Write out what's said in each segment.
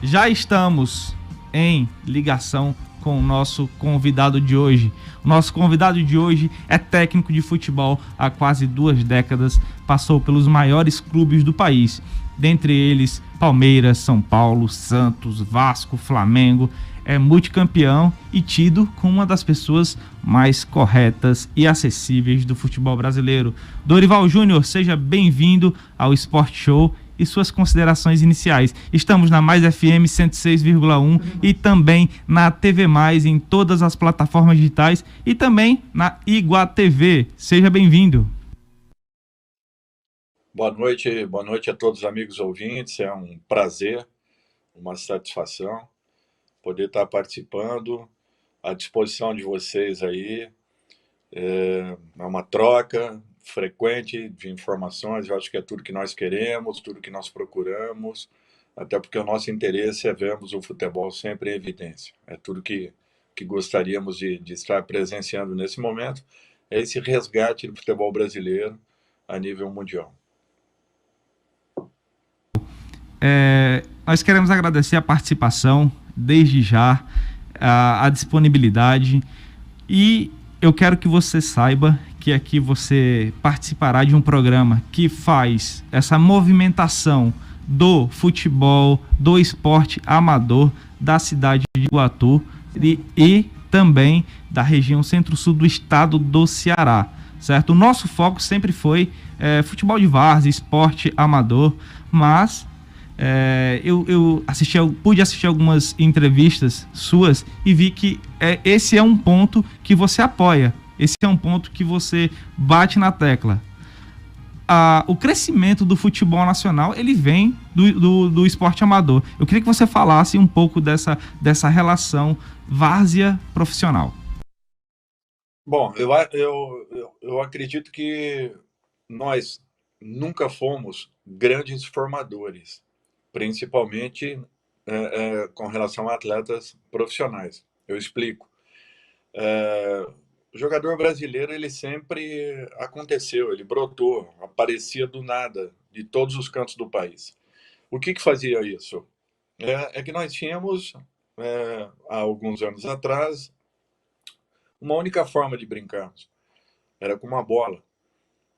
Já estamos em ligação com o nosso convidado de hoje. O nosso convidado de hoje é técnico de futebol há quase 2 décadas, passou pelos maiores clubes do país, dentre eles Palmeiras, São Paulo, Santos, Vasco, Flamengo. É multicampeão e tido como uma das pessoas mais corretas e acessíveis do futebol brasileiro. Dorival Júnior, seja bem-vindo ao Sport Show e suas considerações iniciais. Estamos na Mais FM 106,1 e também na TV Mais, em todas as plataformas digitais e também na Iguá TV. Seja bem-vindo. Boa noite a todos os amigos ouvintes. É um prazer, uma satisfação poder estar participando, à disposição de vocês aí. É uma troca frequente de informações. Eu acho que é tudo que nós queremos, tudo que nós procuramos, até porque o nosso interesse é vermos o futebol sempre em evidência. É tudo que gostaríamos de estar presenciando nesse momento, é esse resgate do futebol brasileiro a nível mundial. Nós queremos agradecer a participação, desde já, a disponibilidade, e eu quero que você saiba que aqui você participará de um programa que faz essa movimentação do futebol, do esporte amador da cidade de Iguatu e também da região centro-sul do estado do Ceará, certo? O nosso foco sempre foi futebol de várzea, esporte amador, mas eu pude assistir algumas entrevistas suas e vi que esse é um ponto que você apoia, esse é um ponto que você bate na tecla. O crescimento do futebol nacional, ele vem do esporte amador. Eu queria que você falasse um pouco dessa relação várzea profissional. Bom, eu acredito que nós nunca fomos grandes formadores, principalmente com relação a atletas profissionais. Eu explico. O jogador brasileiro, ele sempre aconteceu, ele brotou, aparecia do nada, de todos os cantos do país. O que fazia isso? É que nós tínhamos, há alguns anos atrás, uma única forma de brincarmos. Era com uma bola.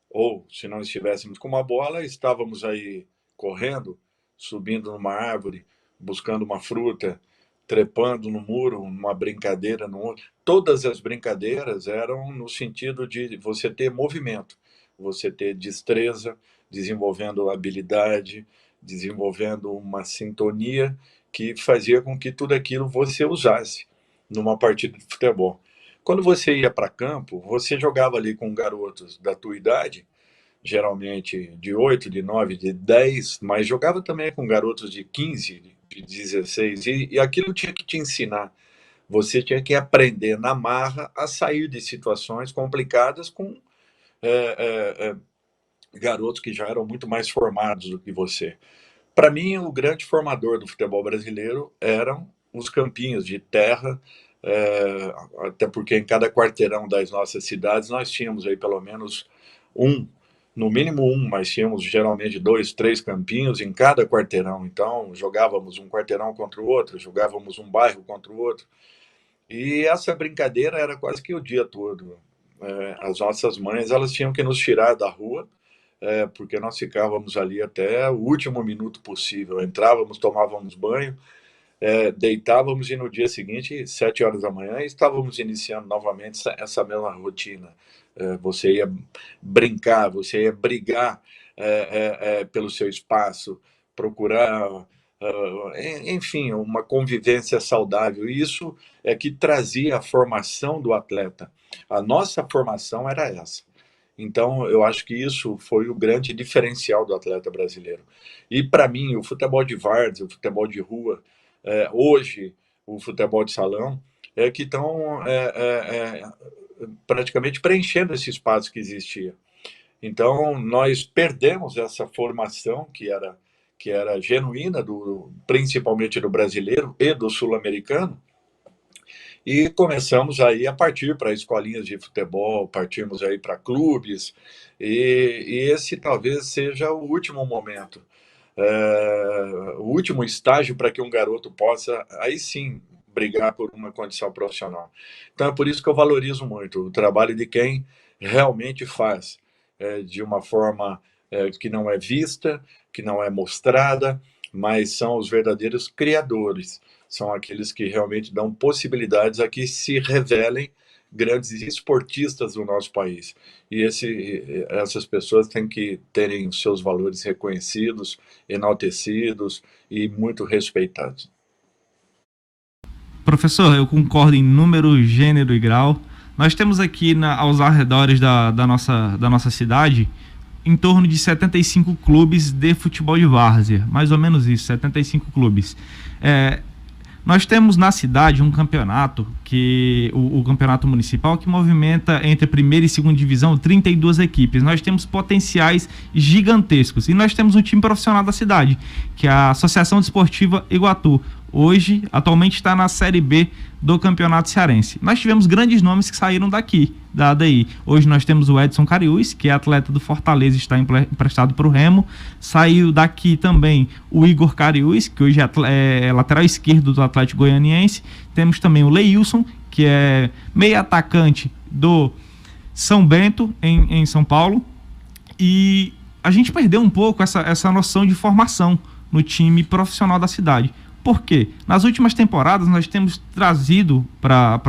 Ou, se não estivéssemos com uma bola, estávamos aí correndo, subindo numa árvore, buscando uma fruta, trepando no muro, uma brincadeira no outro. Todas as brincadeiras eram no sentido de você ter movimento, você ter destreza, desenvolvendo habilidade, desenvolvendo uma sintonia que fazia com que tudo aquilo você usasse numa partida de futebol. Quando você ia para campo, você jogava ali com garotos da tua idade, geralmente de 8, de 9, de 10, mas jogava também com garotos de 15, de 16, e aquilo tinha que te ensinar. Você tinha que aprender na marra a sair de situações complicadas com garotos que já eram muito mais formados do que você. Para mim, o grande formador do futebol brasileiro eram os campinhos de terra, até porque em cada quarteirão das nossas cidades nós tínhamos aí pelo menos no mínimo mas tínhamos geralmente 2, 3 campinhos em cada quarteirão. Então jogávamos um quarteirão contra o outro, jogávamos um bairro contra o outro, e essa brincadeira era quase que o dia todo. As nossas mães, elas tinham que nos tirar da rua, porque nós ficávamos ali até o último minuto possível. Entrávamos, tomávamos banho, deitávamos, e no dia seguinte, 7 horas da manhã, estávamos iniciando novamente essa mesma rotina. Você ia brincar, você ia brigar pelo seu espaço, procurar, enfim, uma convivência saudável. E isso é que trazia a formação do atleta. A nossa formação era essa. Então, eu acho que isso foi o grande diferencial do atleta brasileiro. E, para mim, o futebol de várzea, o futebol de rua, hoje, o futebol de salão, que estão praticamente preenchendo esse espaço que existia. Então, nós perdemos essa formação que era genuína, principalmente do brasileiro e do sul-americano, e começamos aí a partir para escolinhas de futebol, partimos aí para clubes, e esse talvez seja o último momento. O último estágio para que um garoto possa, aí sim, brigar por uma condição profissional. Então é por isso que eu valorizo muito o trabalho de quem realmente faz, de uma forma que não é vista, que não é mostrada, mas são os verdadeiros criadores, são aqueles que realmente dão possibilidades a que se revelem grandes esportistas do nosso país. E essas pessoas têm que terem seus valores reconhecidos, enaltecidos e muito respeitados. Professor, eu concordo em número, gênero e grau. Nós temos aqui aos arredores da nossa cidade em torno de 75 clubes de futebol de várzea, mais ou menos isso, 75 clubes. Nós temos na cidade um campeonato, o campeonato municipal, que movimenta entre primeira e segunda divisão 32 equipes. Nós temos potenciais gigantescos. E nós temos um time profissional da cidade, que é a Associação Desportiva Iguatu. Hoje, atualmente está na Série B do Campeonato Cearense. Nós tivemos grandes nomes que saíram daqui, da ADI. Hoje nós temos o Edson Cariús, que é atleta do Fortaleza e está emprestado para o Remo. Saiu daqui também o Igor Cariús, que hoje é lateral esquerdo do Atlético Goianiense. Temos também o Leilson, que é meio atacante do São Bento, em São Paulo. E a gente perdeu um pouco essa noção de formação no time profissional da cidade. Por quê? Nas últimas temporadas nós temos trazido para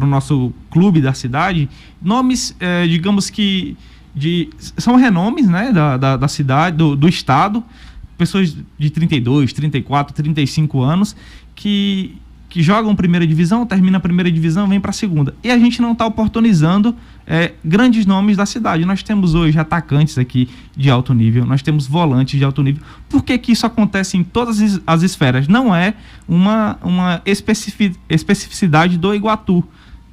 o nosso clube da cidade nomes, digamos que são renomes, né, da cidade, do estado, pessoas de 32, 34, 35 anos que jogam primeira divisão, termina a primeira divisão, vem para a segunda. E a gente não está oportunizando grandes nomes da cidade. Nós temos hoje atacantes aqui de alto nível, nós temos volantes de alto nível. Por que isso acontece em todas as esferas? Não é uma especificidade do Iguatu.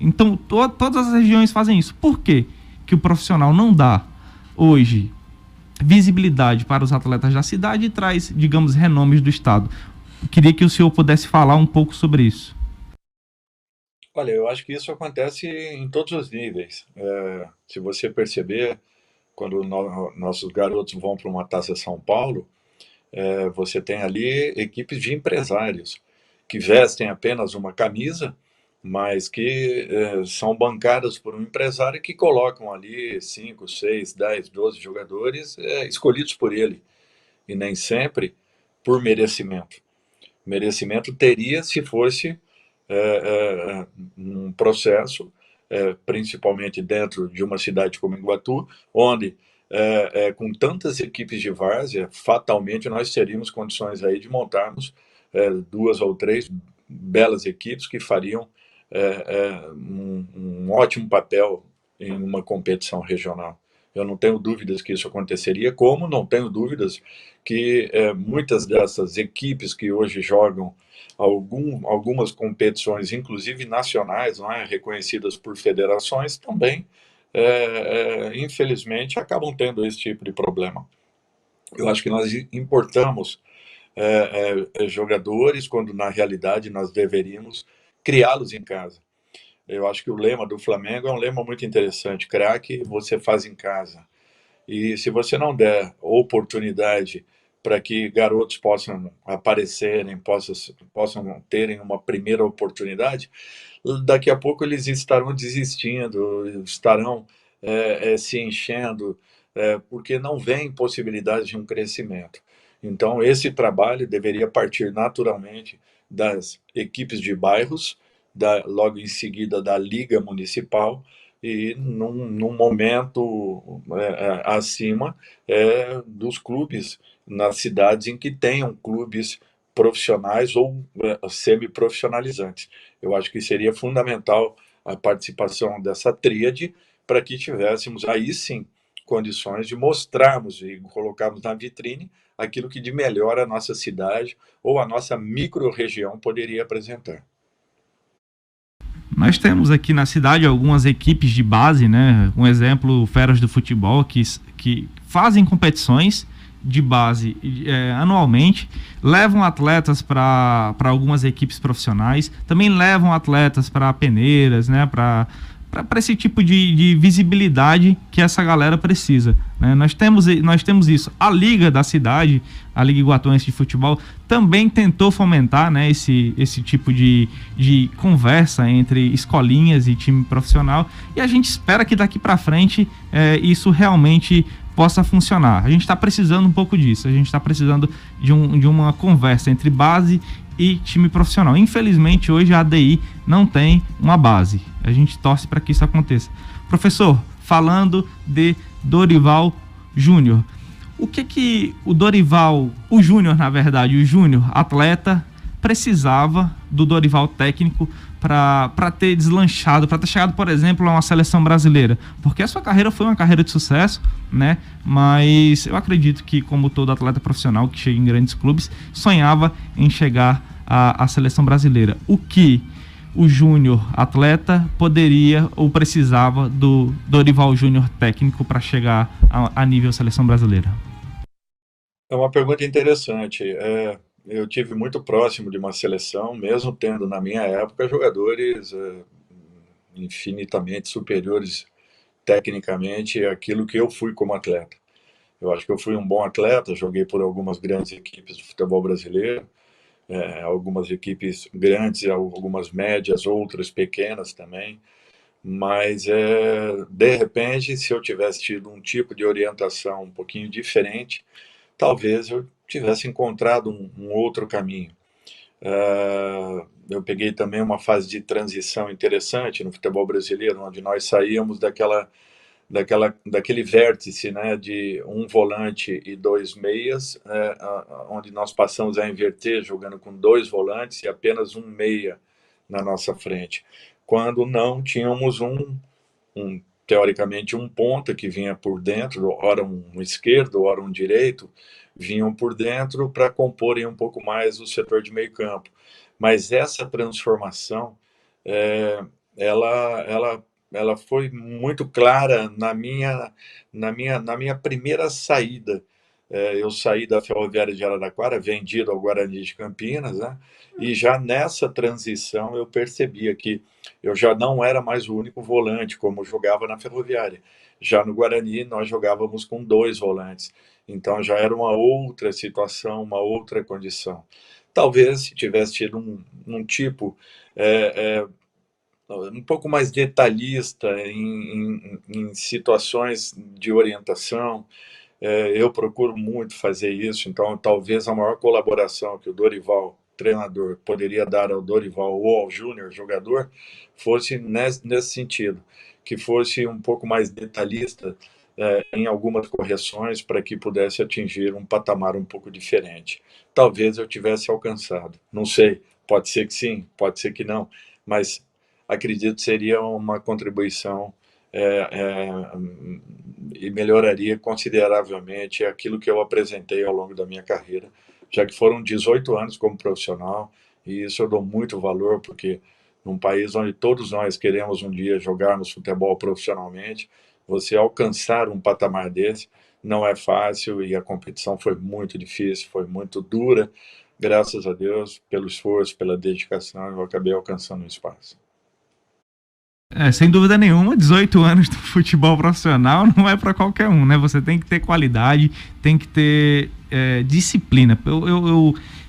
Então, todas as regiões fazem isso. Por quê que o profissional não dá hoje visibilidade para os atletas da cidade e traz, digamos, renomes do estado? Eu queria que o senhor pudesse falar um pouco sobre isso. Olha, eu acho que isso acontece em todos os níveis. Se você perceber, quando nossos garotos vão para uma Taça São Paulo, você tem ali equipes de empresários que vestem apenas uma camisa, mas que são bancadas por um empresário que colocam ali 5, 6, 10, 12 jogadores escolhidos por ele, e nem sempre por merecimento. Merecimento teria se fosse um processo, principalmente dentro de uma cidade como Iguatu, onde com tantas equipes de várzea, fatalmente nós teríamos condições aí de montarmos 2 ou 3 belas equipes que fariam um ótimo papel em uma competição regional. Eu não tenho dúvidas que isso aconteceria, como não tenho dúvidas que muitas dessas equipes que hoje jogam algumas competições, inclusive nacionais, não é, reconhecidas por federações, também, infelizmente, acabam tendo esse tipo de problema. Eu acho que nós importamos jogadores, quando na realidade nós deveríamos criá-los em casa. Eu acho que o lema do Flamengo é um lema muito interessante: craque você faz em casa. E se você não der oportunidade para que garotos possam aparecerem, possam terem uma primeira oportunidade, daqui a pouco eles estarão desistindo, estarão se enchendo, porque não vem possibilidade de um crescimento. Então, esse trabalho deveria partir naturalmente das equipes de bairros, logo em seguida da Liga Municipal, e num momento acima dos clubes nas cidades em que tenham clubes profissionais ou semi-profissionalizantes. Eu acho que seria fundamental a participação dessa tríade para que tivéssemos aí sim condições de mostrarmos e colocarmos na vitrine aquilo que de melhor a nossa cidade ou a nossa micro-região poderia apresentar. Nós temos aqui na cidade algumas equipes de base, né? Um exemplo, Feras do Futebol, que fazem competições de base anualmente, levam atletas para algumas equipes profissionais, também levam atletas para peneiras, né? Para para esse tipo de visibilidade que essa galera precisa, né? Nós temos isso. A Liga da cidade, a Liga Iguatuense de Futebol, também tentou fomentar, né, esse tipo de conversa entre escolinhas e time profissional, e a gente espera que daqui para frente isso realmente possa funcionar. A gente está precisando um pouco disso, a gente está precisando de uma conversa entre base e time profissional. Infelizmente, hoje a ADI não tem uma base. A gente torce para que isso aconteça. Professor, falando de Dorival Júnior, o que o Dorival, o Júnior, na verdade, o Júnior, atleta, precisava do Dorival técnico para ter deslanchado, para ter chegado, por exemplo, a uma seleção brasileira? Porque a sua carreira foi uma carreira de sucesso, né? Mas eu acredito que, como todo atleta profissional que chega em grandes clubes, sonhava em chegar à seleção brasileira. O que o Júnior atleta poderia ou precisava do Dorival Júnior técnico para chegar a nível seleção brasileira? É uma pergunta interessante. Eu tive muito próximo de uma seleção, mesmo tendo na minha época jogadores infinitamente superiores tecnicamente àquilo que eu fui como atleta. Eu acho que eu fui um bom atleta, joguei por algumas grandes equipes do futebol brasileiro, algumas equipes grandes, algumas médias, outras pequenas também, mas de repente, se eu tivesse tido um tipo de orientação um pouquinho diferente, talvez eu tivesse encontrado um outro caminho. Eu peguei também uma fase de transição interessante no futebol brasileiro, onde nós saíamos daquele vértice, né, de um volante e dois meias, onde nós passamos a inverter, jogando com dois volantes e apenas um meia na nossa frente, quando não tínhamos teoricamente um ponta que vinha por dentro, ora um esquerdo, ora um direito, vinham por dentro para comporem um pouco mais o setor de meio campo. Mas essa transformação, ela foi muito clara na minha primeira saída. Eu saí da Ferroviária de Araraquara, vendido ao Guarani de Campinas, né? E já nessa transição eu percebia que eu já não era mais o único volante, como jogava na Ferroviária. Já no Guarani nós jogávamos com dois volantes. Então já era uma outra situação, uma outra condição. Talvez se tivesse tido um tipo um pouco mais detalhista em situações de orientação. Eu procuro muito fazer isso, então talvez a maior colaboração que o Dorival, treinador, poderia dar ao Dorival ou ao Júnior, jogador, fosse nesse sentido, que fosse um pouco mais detalhista em algumas correções para que pudesse atingir um patamar um pouco diferente. Talvez eu tivesse alcançado, não sei, pode ser que sim, pode ser que não, mas acredito que seria uma contribuição e melhoraria consideravelmente aquilo que eu apresentei ao longo da minha carreira, já que foram 18 anos como profissional, e isso eu dou muito valor, porque num país onde todos nós queremos um dia jogarmos futebol profissionalmente, você alcançar um patamar desse não é fácil, e a competição foi muito difícil, foi muito dura. Graças a Deus, pelo esforço, pela dedicação, eu acabei alcançando um espaço. Sem dúvida nenhuma, 18 anos do futebol profissional não é para qualquer um, né? Você tem que ter qualidade, tem que ter disciplina.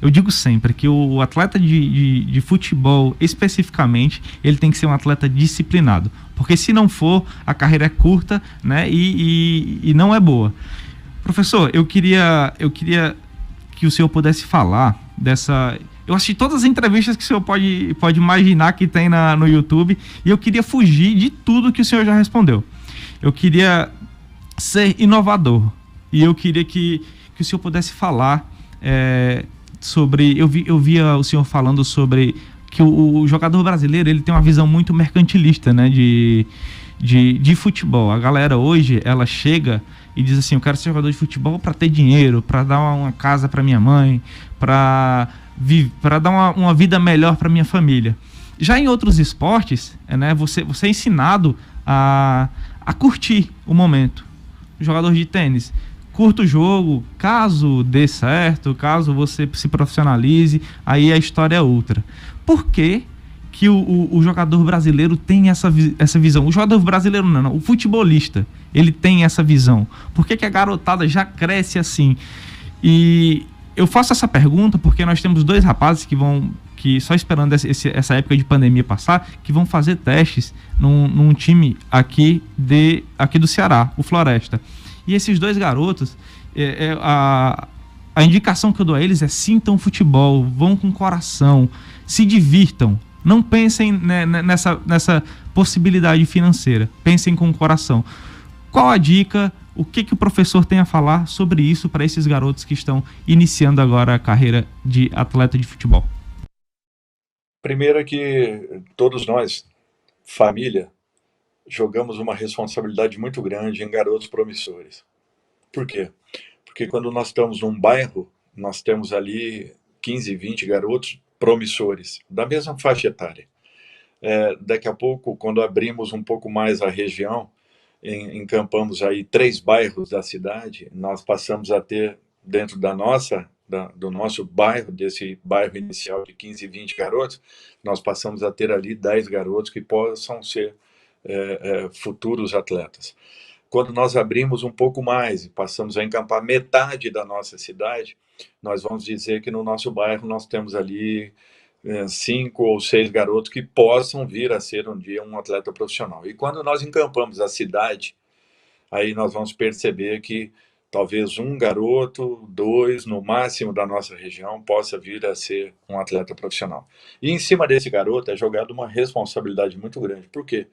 Eu digo sempre que o atleta de futebol, especificamente, ele tem que ser um atleta disciplinado. Porque se não for, a carreira é curta, né? E não é boa. Professor, eu queria que o senhor pudesse falar dessa... Eu assisti todas as entrevistas que o senhor pode imaginar que tem no YouTube, e eu queria fugir de tudo que o senhor já respondeu. Eu queria ser inovador, e eu queria que o senhor pudesse falar sobre... Eu via o senhor falando sobre que o jogador brasileiro ele tem uma visão muito mercantilista, né, de futebol. A galera hoje, ela chega e diz assim: eu quero ser jogador de futebol para ter dinheiro, para dar uma casa para minha mãe, para dar uma vida melhor para minha família. Já em outros esportes, né, você é ensinado a curtir o momento. O jogador de tênis curta o jogo, caso dê certo, caso você se profissionalize, aí a história é outra. Por que que o jogador brasileiro tem essa visão. O jogador brasileiro não, o futebolista, ele tem essa visão. Por que a garotada já cresce assim? E eu faço essa pergunta porque nós temos 2 rapazes que só esperando essa época de pandemia passar, que vão fazer testes num time aqui do Ceará, o Floresta. E esses 2 garotos, a indicação que eu dou a eles é: sintam futebol, vão com coração, se divirtam. Não pensem nessa possibilidade financeira, pensem com o coração. Qual a dica? O que o professor tem a falar sobre isso para esses garotos que estão iniciando agora a carreira de atleta de futebol? Primeiro é que todos nós, família, jogamos uma responsabilidade muito grande em garotos promissores. Por quê? Porque quando nós estamos num bairro, nós temos ali 15, 20 garotos promissores, da mesma faixa etária. Daqui a pouco, quando abrimos um pouco mais a região, encampamos aí 3 bairros da cidade, nós passamos a ter, dentro do nosso bairro, desse bairro inicial de 15, 20 garotos, nós passamos a ter ali 10 garotos que possam ser futuros atletas. Quando nós abrimos um pouco mais e passamos a encampar metade da nossa cidade, nós vamos dizer que no nosso bairro nós temos ali 5 ou 6 garotos que possam vir a ser um dia um atleta profissional. E quando nós encampamos a cidade, aí nós vamos perceber que talvez 1 garoto, 2, no máximo da nossa região, possa vir a ser um atleta profissional. E em cima desse garoto é jogada uma responsabilidade muito grande. Por quê?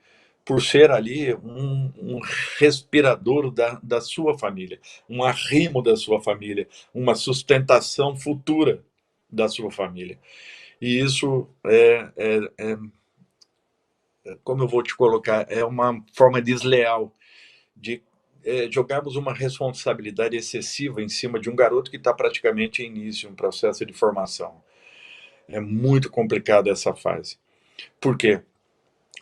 Por ser ali um respirador da sua família, um arrimo da sua família, uma sustentação futura da sua família. E isso como eu vou te colocar, é uma forma desleal de jogarmos uma responsabilidade excessiva em cima de um garoto que está praticamente em início, um processo de formação. É muito complicado essa fase. Por quê?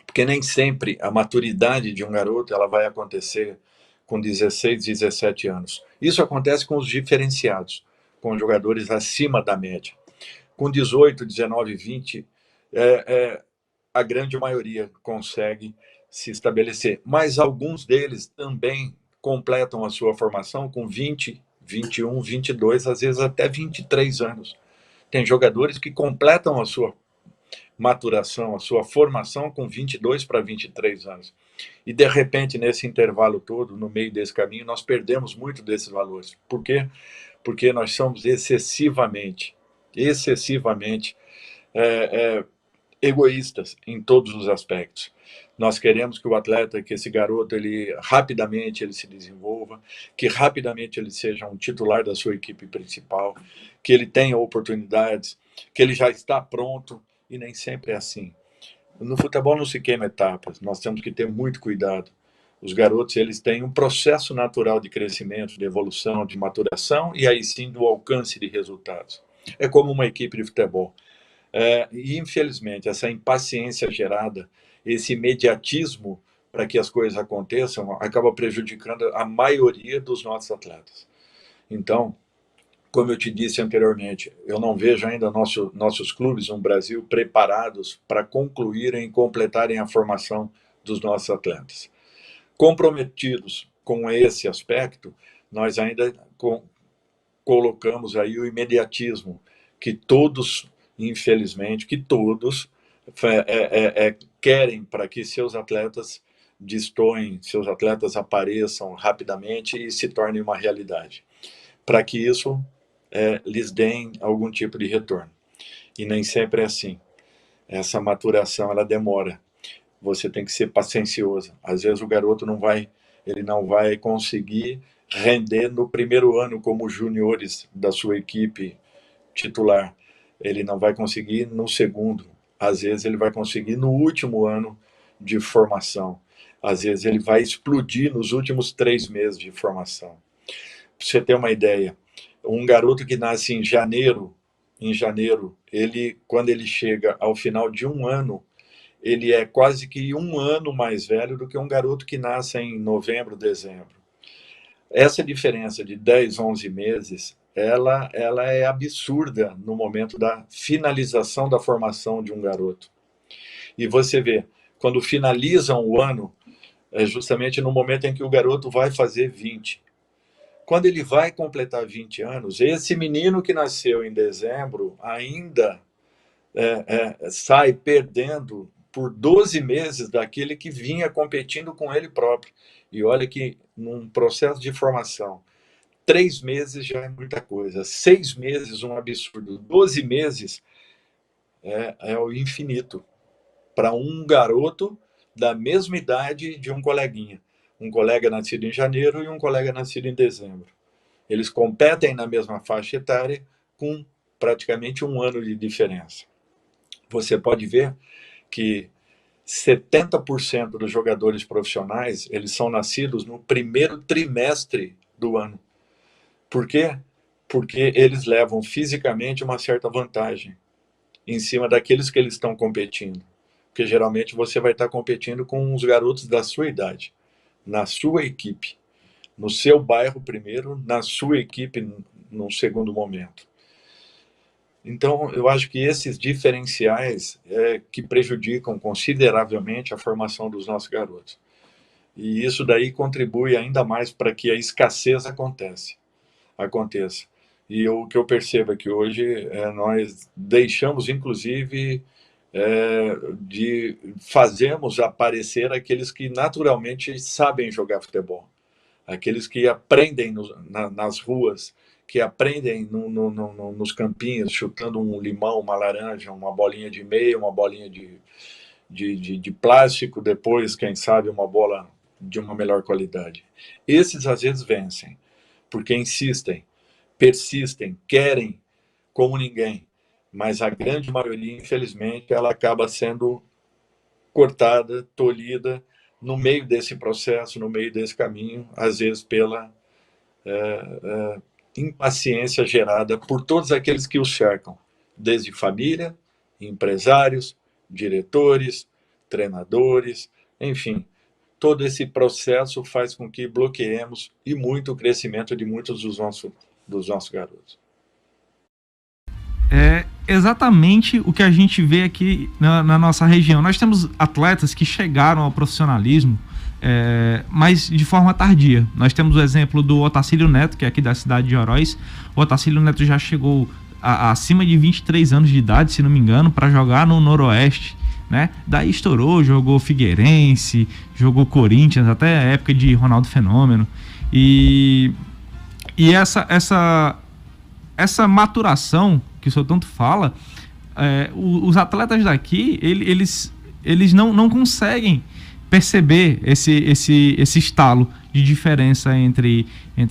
Porque nem sempre a maturidade de um garoto ela vai acontecer com 16, 17 anos. Isso acontece com os diferenciados, com jogadores acima da média. Com 18, 19, 20, a grande maioria consegue se estabelecer. Mas alguns deles também completam a sua formação com 20, 21, 22, às vezes até 23 anos. Tem jogadores que completam a sua maturação, a sua formação com 22 para 23 anos. E, de repente, nesse intervalo todo, no meio desse caminho, nós perdemos muito desses valores. Por quê? Porque nós somos excessivamente egoístas em todos os aspectos. Nós queremos que o atleta, que esse garoto, ele rapidamente ele se desenvolva, que rapidamente ele seja um titular da sua equipe principal, que ele tenha oportunidades, que ele já está pronto, e nem sempre é assim. No futebol não se queima etapas, nós temos que ter muito cuidado. Os garotos, eles têm um processo natural de crescimento, de evolução, de maturação, e aí sim do alcance de resultados. É como uma equipe de futebol. E, infelizmente, essa impaciência gerada, esse imediatismo para que as coisas aconteçam, acaba prejudicando a maioria dos nossos atletas. Então, como eu te disse anteriormente, eu não vejo ainda nossos clubes no Brasil preparados para concluírem e completarem a formação dos nossos atletas. Comprometidos com esse aspecto, nós ainda colocamos aí o imediatismo, que todos, infelizmente, querem para que seus atletas destoem, seus atletas apareçam rapidamente e se tornem uma realidade. Para que isso lhes deem algum tipo de retorno. E nem sempre é assim. Essa maturação, ela demora. Você tem que ser paciencioso. Às vezes o garoto não vai conseguir render no primeiro ano como juniores da sua equipe titular. Ele não vai conseguir no segundo. Às vezes ele vai conseguir no último ano de formação. Às vezes ele vai explodir nos últimos 3 meses de formação. Para você ter uma ideia, um garoto que nasce em janeiro, quando ele chega ao final de um ano, ele é quase que 1 ano mais velho do que um garoto que nasce em novembro, dezembro. Essa diferença de 10, 11 meses, ela é absurda no momento da finalização da formação de um garoto. E você vê, quando finalizam o ano, é justamente no momento em que o garoto vai fazer 20. Quando ele vai completar 20 anos, esse menino que nasceu em dezembro ainda sai perdendo por 12 meses daquele que vinha competindo com ele próprio. E olha que num processo de formação, 3 meses já é muita coisa, 6 meses um absurdo, 12 meses é o infinito para um garoto da mesma idade de um coleguinha. Um colega nascido em janeiro e um colega nascido em dezembro. Eles competem na mesma faixa etária com praticamente um ano de diferença. Você pode ver que 70% dos jogadores profissionais, eles são nascidos no primeiro trimestre do ano. Por quê? Porque eles levam fisicamente uma certa vantagem em cima daqueles que eles estão competindo. Porque geralmente você vai estar competindo com os garotos da sua idade, na sua equipe, no seu bairro primeiro, na sua equipe num segundo momento. Então, eu acho que esses diferenciais que prejudicam consideravelmente a formação dos nossos garotos. E isso daí contribui ainda mais para que a escassez aconteça. E o que eu percebo é que hoje nós deixamos, inclusive, de fazermos aparecer aqueles que naturalmente sabem jogar futebol. Aqueles que aprendem nas ruas, que aprendem nos campinhos, chutando um limão, uma laranja, uma bolinha de meia, uma bolinha de plástico, depois, quem sabe, uma bola de uma melhor qualidade. Esses, às vezes, vencem, porque insistem, persistem, querem como ninguém, mas a grande maioria, infelizmente, ela acaba sendo cortada, tolhida, no meio desse processo, no meio desse caminho, às vezes pela impaciência gerada por todos aqueles que o cercam, desde família, empresários, diretores, treinadores, enfim. Todo esse processo faz com que bloqueemos e muito o crescimento de muitos dos nossos garotos. É exatamente o que a gente vê aqui na nossa região. Nós temos atletas que chegaram ao profissionalismo, mas de forma tardia. Nós temos o exemplo do Otacílio Neto, que é aqui da cidade de Oroz. O Otacílio Neto já chegou acima de 23 anos de idade, se não me engano, para jogar no Noroeste, né? Daí estourou, jogou Figueirense, jogou Corinthians, até a época de Ronaldo Fenômeno. E essa maturação que o senhor tanto fala, os atletas daqui, eles não conseguem perceber esse estalo de diferença entre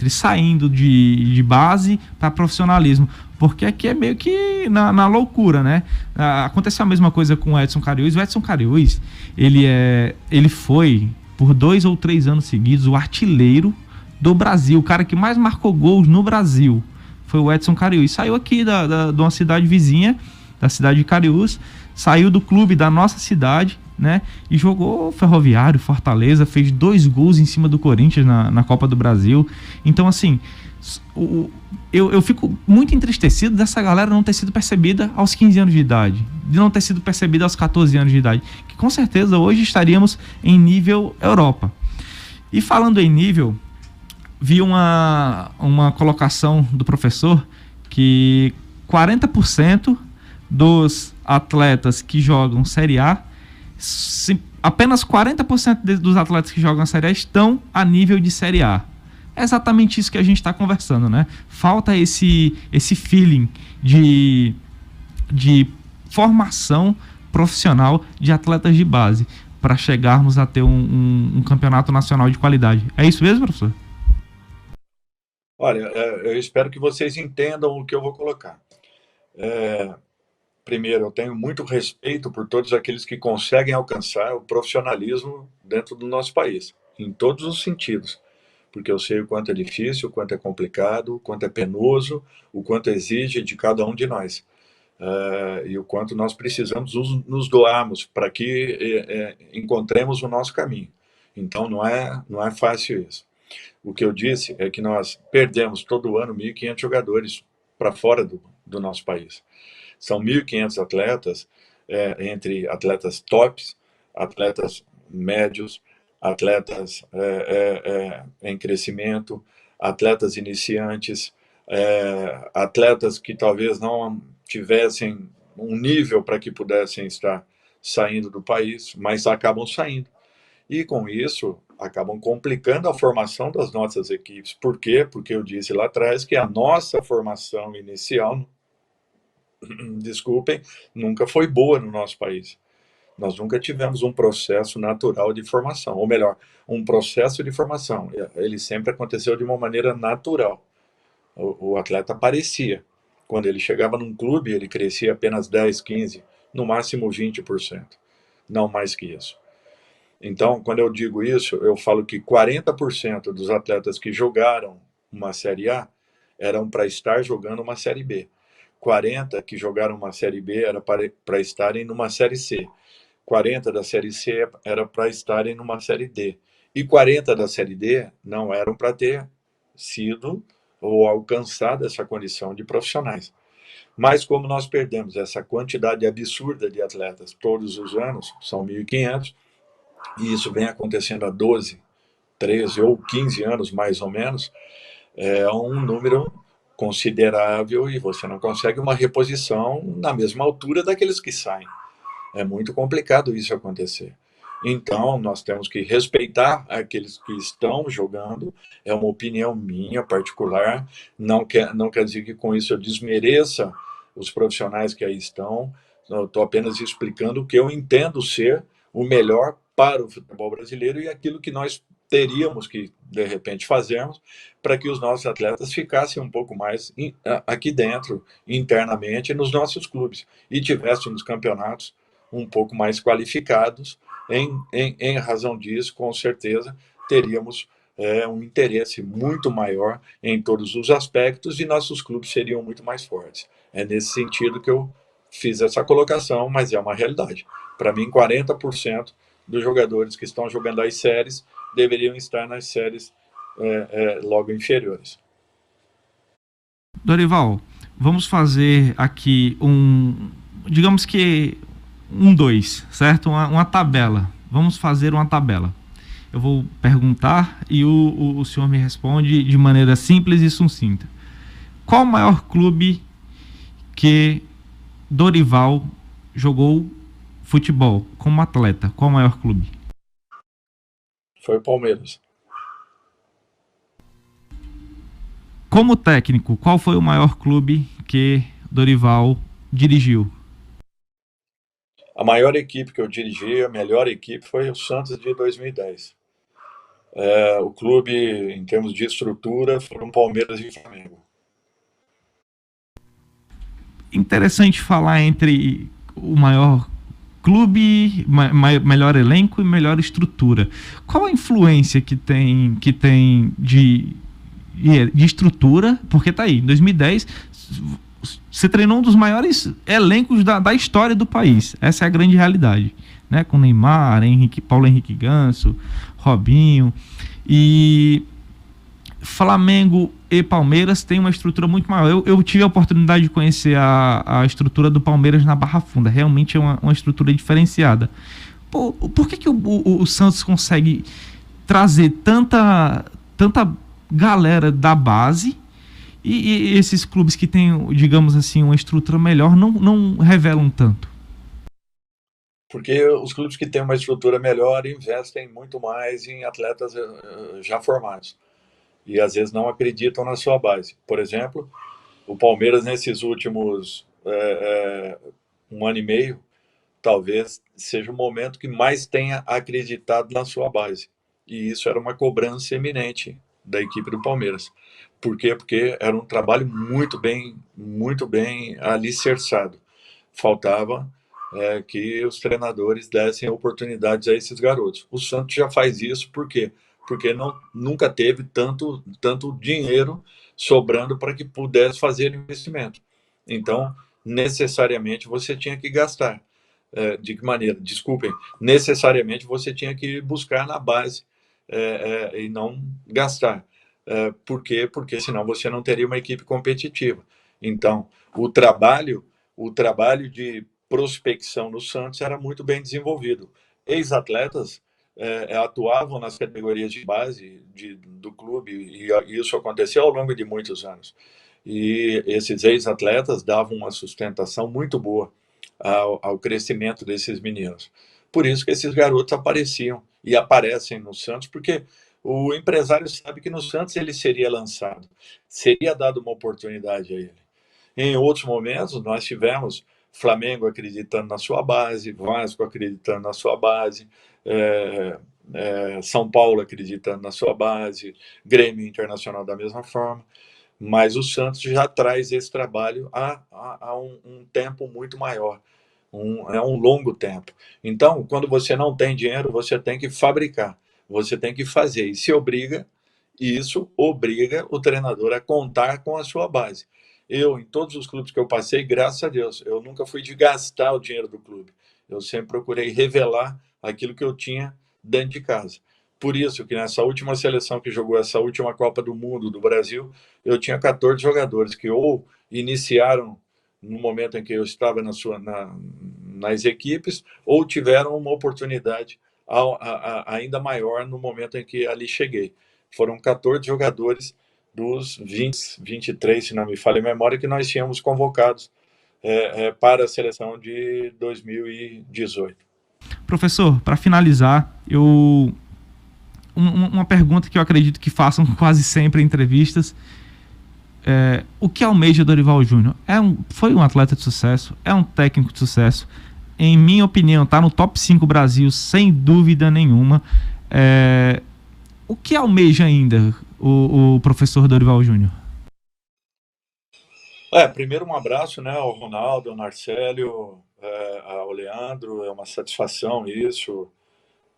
saindo de base para profissionalismo, porque aqui é meio que na loucura, né? Aconteceu a mesma coisa com o Edson Cariús. O Edson Cariús, ele foi, por 2 ou 3 anos seguidos, o artilheiro do Brasil, o cara que mais marcou gols no Brasil foi o Edson Cariús. Saiu aqui de uma cidade vizinha, da cidade de Cariús, saiu do clube da nossa cidade, né? E jogou Ferroviário, Fortaleza, fez 2 gols em cima do Corinthians na Copa do Brasil. Então, assim, eu fico muito entristecido dessa galera não ter sido percebida aos 15 anos de idade, de não ter sido percebida aos 14 anos de idade, que com certeza hoje estaríamos em nível Europa. E falando em nível, vi uma colocação do professor que 40% dos atletas que jogam Série A, apenas 40% dos atletas que jogam Série A estão a nível de Série A. É exatamente isso que a gente está conversando, né? Falta esse feeling de formação profissional de atletas de base para chegarmos a ter um campeonato nacional de qualidade. É isso mesmo, professor? Olha, eu espero que vocês entendam o que eu vou colocar. Primeiro, eu tenho muito respeito por todos aqueles que conseguem alcançar o profissionalismo dentro do nosso país, em todos os sentidos, porque eu sei o quanto é difícil, o quanto é complicado, o quanto é penoso, o quanto exige de cada um de nós, e o quanto nós precisamos nos doarmos para que encontremos o nosso caminho. Então, não é fácil isso. O que eu disse é que nós perdemos todo ano 1.500 jogadores para fora do nosso país. São 1.500 atletas entre atletas tops, atletas médios, atletas em crescimento, atletas iniciantes, atletas que talvez não tivessem um nível para que pudessem estar saindo do país, mas acabam saindo. E com isso, acabam complicando a formação das nossas equipes. Por quê? Porque eu disse lá atrás que a nossa formação inicial, desculpem, nunca foi boa no nosso país. Nós nunca tivemos um processo natural de formação, ou melhor, um processo de formação. Ele sempre aconteceu de uma maneira natural. O atleta aparecia. Quando ele chegava num clube, ele crescia apenas 10, 15, no máximo 20%. Não mais que isso. Então, quando eu digo isso, eu falo que 40% dos atletas que jogaram uma Série A eram para estar jogando uma Série B. 40 que jogaram uma Série B era para estarem numa Série C. 40 da Série C era para estarem numa Série D. E 40 da Série D não eram para ter sido ou alcançado essa condição de profissionais. Mas como nós perdemos essa quantidade absurda de atletas todos os anos, são 1.500, e isso vem acontecendo há 12, 13 ou 15 anos mais ou menos, é um número considerável e você não consegue uma reposição na mesma altura daqueles que saem. É muito complicado isso acontecer. Então, nós temos que respeitar aqueles que estão jogando. É uma opinião minha particular. Não quer dizer que com isso eu desmereça os profissionais que aí estão. Eu estou apenas explicando o que eu entendo ser o melhor para o futebol brasileiro e aquilo que nós teríamos que, de repente, fazermos para que os nossos atletas ficassem um pouco mais aqui dentro, internamente, nos nossos clubes, e tivessem nos campeonatos um pouco mais qualificados. Em razão disso, com certeza, teríamos um interesse muito maior em todos os aspectos e nossos clubes seriam muito mais fortes. É nesse sentido que eu fiz essa colocação, mas é uma realidade. Para mim, 40% dos jogadores que estão jogando as séries deveriam estar nas séries logo inferiores. Dorival, vamos fazer aqui digamos que dois, certo? Uma tabela. Vamos fazer uma tabela. Eu vou perguntar e o senhor me responde de maneira simples e sucinta. Qual o maior clube que Dorival jogou futebol como atleta? Qual o maior clube? Foi o Palmeiras. Como técnico, qual foi o maior clube que Dorival dirigiu? A maior equipe que eu dirigi, a melhor equipe, foi o Santos de 2010. O clube, em termos de estrutura, foram Palmeiras e Flamengo. Interessante falar entre o maior clube, melhor elenco e melhor estrutura. Qual a influência que tem de estrutura? Porque tá aí, em 2010 você treinou um dos maiores elencos da história do país. Essa é a grande realidade, né? Com Neymar, Paulo Henrique Ganso, Robinho. E Flamengo e Palmeiras têm uma estrutura muito maior. Eu tive a oportunidade de conhecer a estrutura do Palmeiras na Barra Funda. Realmente é uma estrutura diferenciada. Por que o Santos consegue trazer tanta galera da base e esses clubes que têm, digamos assim, uma estrutura melhor não revelam tanto? Porque os clubes que têm uma estrutura melhor investem muito mais em atletas já formados. E às vezes não acreditam na sua base. Por exemplo, o Palmeiras nesses últimos 1 ano e meio, talvez seja o momento que mais tenha acreditado na sua base. E isso era uma cobrança eminente da equipe do Palmeiras. Por quê? Porque era um trabalho muito bem alicerçado. Faltava que os treinadores dessem oportunidades a esses garotos. O Santos já faz isso, por quê? Porque nunca teve tanto dinheiro sobrando para que pudesse fazer investimento. Então, necessariamente você tinha que gastar. De que maneira? Desculpem, necessariamente você tinha que buscar na base e não gastar. Por quê? Porque senão você não teria uma equipe competitiva. Então, o trabalho de prospecção no Santos era muito bem desenvolvido. Ex-atletas atuavam nas categorias de base do clube, e isso aconteceu ao longo de muitos anos. E esses ex-atletas davam uma sustentação muito boa ao crescimento desses meninos. Por isso que esses garotos apareciam e aparecem no Santos, porque o empresário sabe que no Santos ele seria lançado, seria dado uma oportunidade a ele. Em outros momentos, nós tivemos Flamengo acreditando na sua base, Vasco acreditando na sua base, São Paulo acreditando na sua base, Grêmio Internacional da mesma forma, mas o Santos já traz esse trabalho há um tempo muito maior, um longo tempo. Então, quando você não tem dinheiro, você tem que fabricar, você tem que fazer, e isso obriga o treinador a contar com a sua base. Em todos os clubes que eu passei, graças a Deus, eu nunca fui de gastar o dinheiro do clube. Eu sempre procurei revelar aquilo que eu tinha dentro de casa. Por isso que nessa última seleção que jogou essa última Copa do Mundo do Brasil, eu tinha 14 jogadores que ou iniciaram no momento em que eu estava nas equipes, ou tiveram uma oportunidade ainda maior no momento em que ali cheguei. Foram 14 jogadores dos 20, 23, se não me falha a memória, que nós tínhamos convocados para a seleção de 2018. Professor, para finalizar, uma pergunta que eu acredito que façam quase sempre em entrevistas: o que almeja Dorival Júnior? Foi um atleta de sucesso, é um técnico de sucesso, em minha opinião está no top 5 Brasil, sem dúvida nenhuma. O que almeja ainda o professor Dorival Júnior? Primeiro um abraço, né, ao Ronaldo, ao Marcelo, ao Leandro. É uma satisfação isso,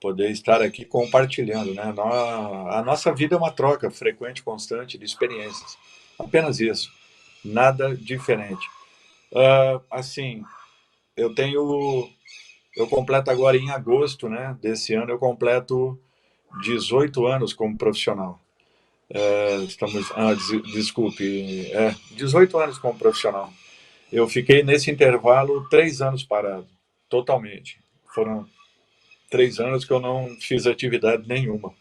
poder estar aqui compartilhando, né? A nossa vida é uma troca frequente, constante de experiências. Apenas isso, nada diferente. Assim, eu completo agora em agosto, né, desse ano, eu completo 18 anos como profissional. 18 anos como profissional. Eu fiquei nesse intervalo 3 anos parado, totalmente. Foram 3 anos que eu não fiz atividade nenhuma.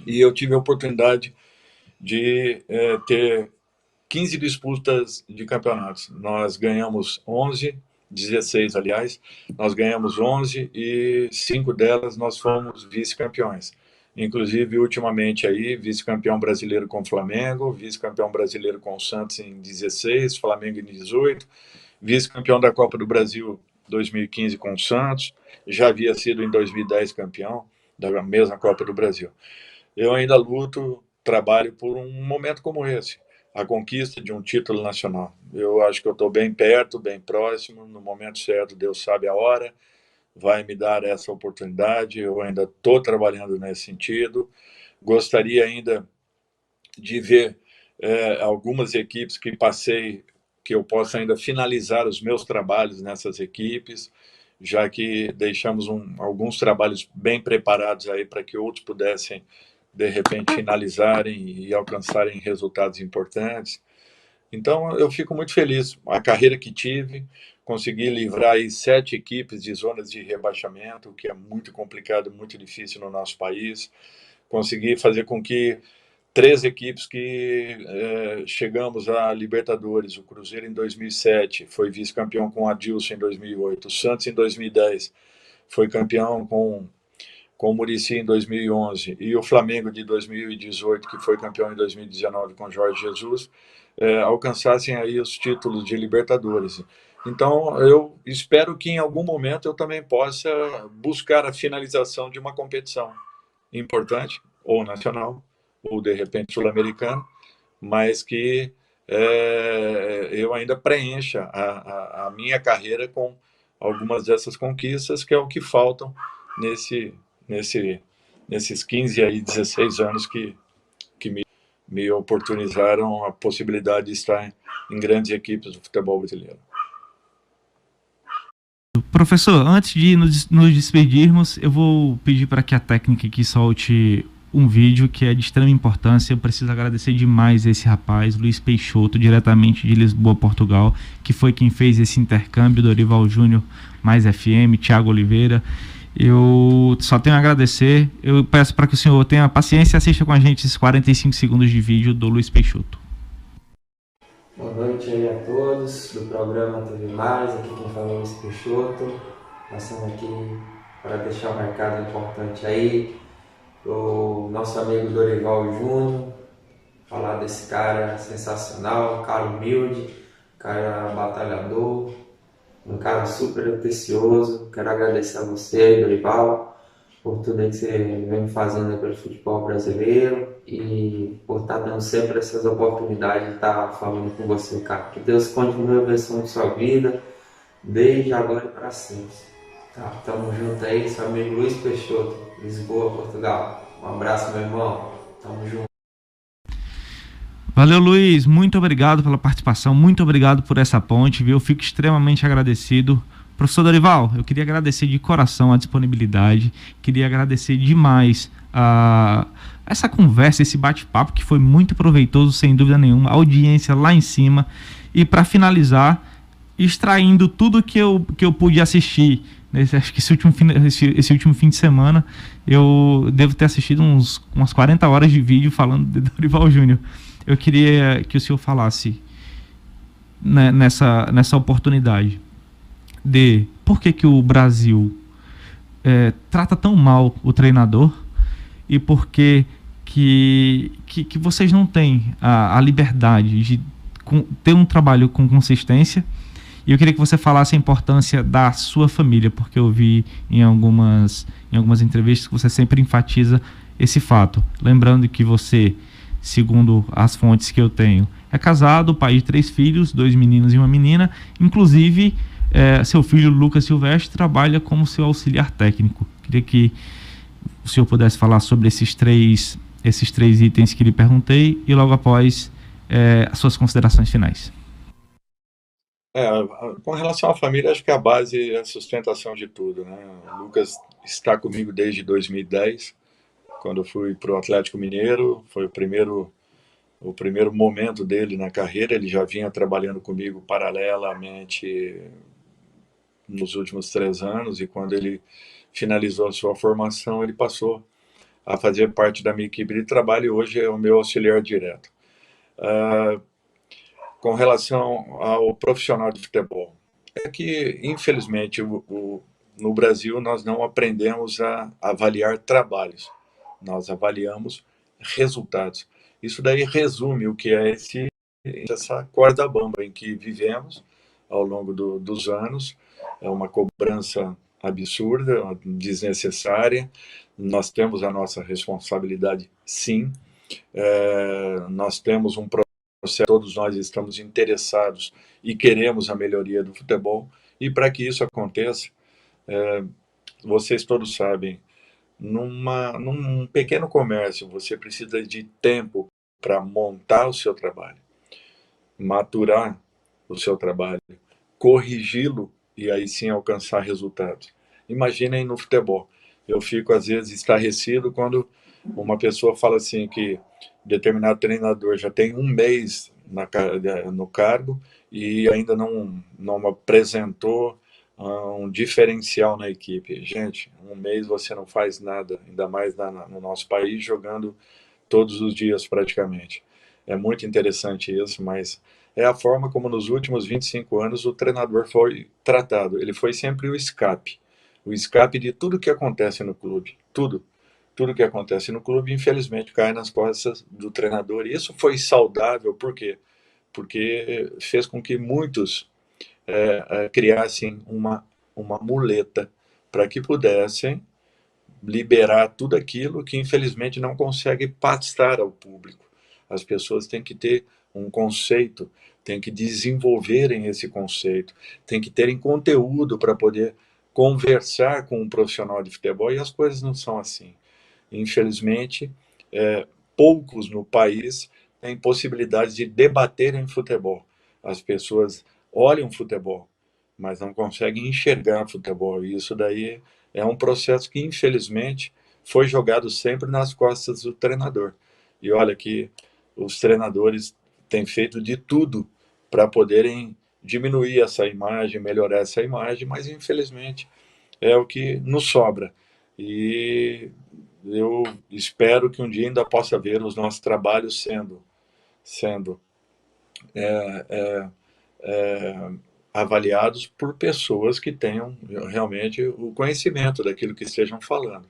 E eu tive a oportunidade de ter 15 disputas de campeonatos. Nós ganhamos 11, 16, aliás. Nós ganhamos 11 e 5 delas nós fomos vice-campeões. Inclusive, ultimamente, aí, vice-campeão brasileiro com o Flamengo, vice-campeão brasileiro com o Santos em 16, Flamengo em 18, vice-campeão da Copa do Brasil 2015 com o Santos, já havia sido em 2010 campeão da mesma Copa do Brasil. Eu ainda trabalho por um momento como esse, a conquista de um título nacional. Eu acho que eu estou bem perto, bem próximo, no momento certo, Deus sabe a hora, vai me dar essa oportunidade. Eu ainda estou trabalhando nesse sentido. Gostaria ainda de ver algumas equipes que passei, que eu possa ainda finalizar os meus trabalhos nessas equipes, já que deixamos alguns trabalhos bem preparados aí para que outros pudessem, de repente, finalizarem e alcançarem resultados importantes. Então, eu fico muito feliz. A carreira que tive, consegui livrar aí 7 equipes de zonas de rebaixamento, o que é muito complicado, muito difícil no nosso país. Consegui fazer com que 3 equipes que chegamos à Libertadores, o Cruzeiro em 2007, foi vice-campeão com o Adilson em 2008, o Santos em 2010, foi campeão com o Muricy em 2011, e o Flamengo de 2018, que foi campeão em 2019 com Jorge Jesus, alcançassem aí os títulos de Libertadores. Então, eu espero que em algum momento eu também possa buscar a finalização de uma competição importante, ou nacional, ou de repente sul-americano, mas que eu ainda preencha a minha carreira com algumas dessas conquistas, que é o que faltam nesses 15 aí, 16 anos que me oportunizaram a possibilidade de estar em grandes equipes do futebol brasileiro. Professor, antes de nos despedirmos, eu vou pedir para que a técnica aqui solte um vídeo que é de extrema importância. Eu preciso agradecer demais esse rapaz, Luiz Peixoto, diretamente de Lisboa, Portugal, que foi quem fez esse intercâmbio, Dorival Júnior mais FM, Thiago Oliveira. Eu só tenho a agradecer. Eu peço para que o senhor tenha paciência e assista com a gente esses 45 segundos de vídeo do Luiz Peixoto. Boa noite aí a todos do programa TV Mais, aqui quem fala é Luiz Peixoto, passando aqui para deixar um recado importante aí o nosso amigo Dorival Júnior, falar desse cara sensacional, um cara humilde, um cara batalhador, um cara super atencioso. Quero agradecer a você aí, Dorival, por tudo aí que você vem fazendo pelo futebol brasileiro e por estar dando sempre essas oportunidades de estar falando com você, cara. Que Deus continue abençoando sua vida, desde agora e para sempre. Tá, tamo junto aí, seu amigo Luiz Peixoto, Lisboa, Portugal. Um abraço, meu irmão. Tamo junto. Valeu, Luiz. Muito obrigado pela participação. Muito obrigado por essa ponte, viu? Eu fico extremamente agradecido. Professor Dorival, eu queria agradecer de coração a disponibilidade. Queria agradecer demais essa conversa, esse bate-papo que foi muito proveitoso, sem dúvida nenhuma. A audiência lá em cima. E para finalizar, extraindo tudo que eu pude assistir. Acho que esse último fim de semana eu devo ter assistido umas 40 horas de vídeo falando de Dorival Júnior. Eu queria que o senhor falasse, né, nessa oportunidade de por que o Brasil trata tão mal o treinador e por que vocês não têm a liberdade de ter um trabalho com consistência. E eu queria que você falasse a importância da sua família, porque eu vi em algumas entrevistas que você sempre enfatiza esse fato. Lembrando que você, segundo as fontes que eu tenho, é casado, pai de 3 filhos, 2 meninos e uma menina. Inclusive, seu filho Lucas Silvestre trabalha como seu auxiliar técnico. Queria que o senhor pudesse falar sobre esses três itens que lhe perguntei e logo após as suas considerações finais. Com relação à família, acho que a base é a sustentação de tudo, né? O Lucas está comigo desde 2010, quando eu fui para o Atlético Mineiro. Foi o primeiro momento dele na carreira. Ele já vinha trabalhando comigo paralelamente nos últimos 3 anos, e quando ele finalizou a sua formação, ele passou a fazer parte da minha equipe de trabalho e hoje é o meu auxiliar direto. Com relação ao profissional de futebol, é que, infelizmente, no Brasil nós não aprendemos a avaliar trabalhos, nós avaliamos resultados. Isso daí resume o que é essa corda bamba em que vivemos ao longo dos anos. É uma cobrança absurda, desnecessária. Nós temos a nossa responsabilidade, sim. Nós temos um processo, todos nós estamos interessados e queremos a melhoria do futebol. E para que isso aconteça, vocês todos sabem, num pequeno comércio, você precisa de tempo para montar o seu trabalho, maturar o seu trabalho, corrigi-lo e aí sim alcançar resultados. Imaginem no futebol. Eu fico às vezes estarrecido quando uma pessoa fala assim que determinado treinador já tem 1 mês no cargo e ainda não apresentou um diferencial na equipe. Gente, 1 mês você não faz nada, ainda mais no nosso país, jogando todos os dias praticamente. É muito interessante isso, mas é a forma como nos últimos 25 anos o treinador foi tratado. Ele foi sempre o escape de tudo que acontece no clube. Tudo que acontece no clube, infelizmente, cai nas costas do treinador. E isso foi saudável, por quê? Porque fez com que muitos criassem uma muleta para que pudessem liberar tudo aquilo que infelizmente não consegue passar ao público. As pessoas têm que ter um conceito, têm que desenvolverem esse conceito, têm que terem conteúdo para poder conversar com um profissional de futebol, e as coisas não são assim. Infelizmente, poucos no país têm possibilidade de debater em futebol. As pessoas olham futebol, mas não conseguem enxergar futebol. E isso daí é um processo que, infelizmente, foi jogado sempre nas costas do treinador. E olha que os treinadores têm feito de tudo para poderem diminuir essa imagem, melhorar essa imagem, mas infelizmente é o que nos sobra. E eu espero que um dia ainda possa ver os nossos trabalhos sendo avaliados por pessoas que tenham realmente o conhecimento daquilo que estejam falando,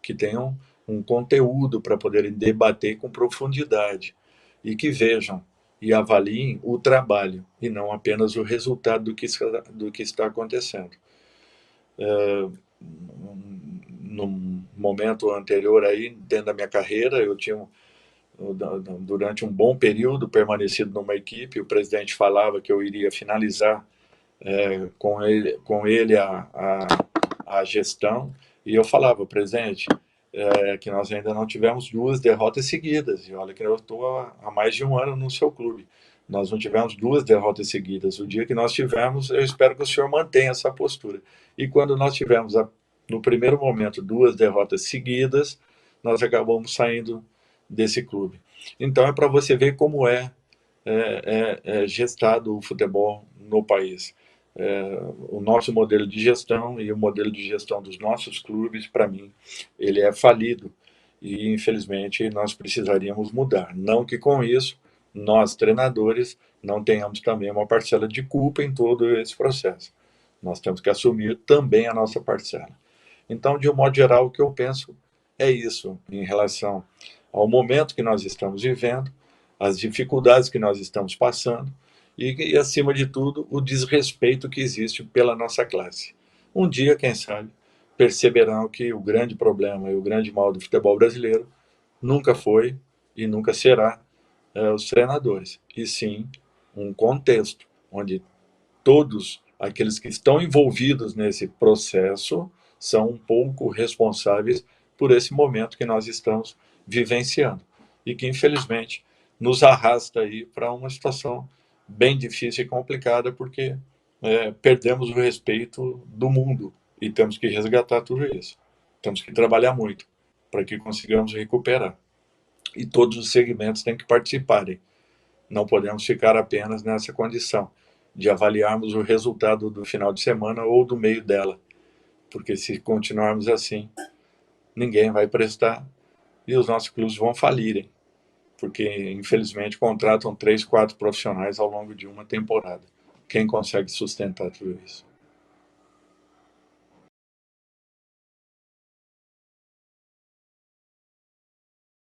que tenham um conteúdo para poderem debater com profundidade e que vejam e avaliem o trabalho e não apenas o resultado do que está acontecendo. No momento anterior aí, dentro da minha carreira, eu tinha durante um bom período permanecido numa equipe, o presidente falava que eu iria finalizar com ele a gestão, e eu falava, presidente, que nós ainda não tivemos 2 derrotas seguidas, e olha que eu estou há mais de um ano no seu clube, nós não tivemos 2 derrotas seguidas, o dia que nós tivemos, eu espero que o senhor mantenha essa postura, e quando nós tivemos, no primeiro momento, 2 derrotas seguidas, nós acabamos saindo desse clube. Então é para você ver como é gestado o futebol no país. O nosso modelo de gestão e o modelo de gestão dos nossos clubes, para mim, ele é falido e, infelizmente, nós precisaríamos mudar. Não que com isso, nós, treinadores, não tenhamos também uma parcela de culpa em todo esse processo. Nós temos que assumir também a nossa parcela. Então, de um modo geral, o que eu penso é isso, em relação ao momento que nós estamos vivendo, as dificuldades que nós estamos passando e, acima de tudo, o desrespeito que existe pela nossa classe. Um dia, quem sabe, perceberão que o grande problema e o grande mal do futebol brasileiro nunca foi e nunca será os treinadores, e sim um contexto onde todos aqueles que estão envolvidos nesse processo são um pouco responsáveis por esse momento que nós estamos vivenciando e que, infelizmente, nos arrasta aí para uma situação bem difícil e complicada, porque perdemos o respeito do mundo e temos que resgatar tudo isso. Temos que trabalhar muito para que consigamos recuperar. E todos os segmentos têm que participarem. Não podemos ficar apenas nessa condição de avaliarmos o resultado do final de semana ou do meio dela, porque se continuarmos assim, ninguém vai prestar e os nossos clubes vão falirem, porque infelizmente contratam 3, 4 profissionais ao longo de uma temporada. Quem consegue sustentar tudo isso?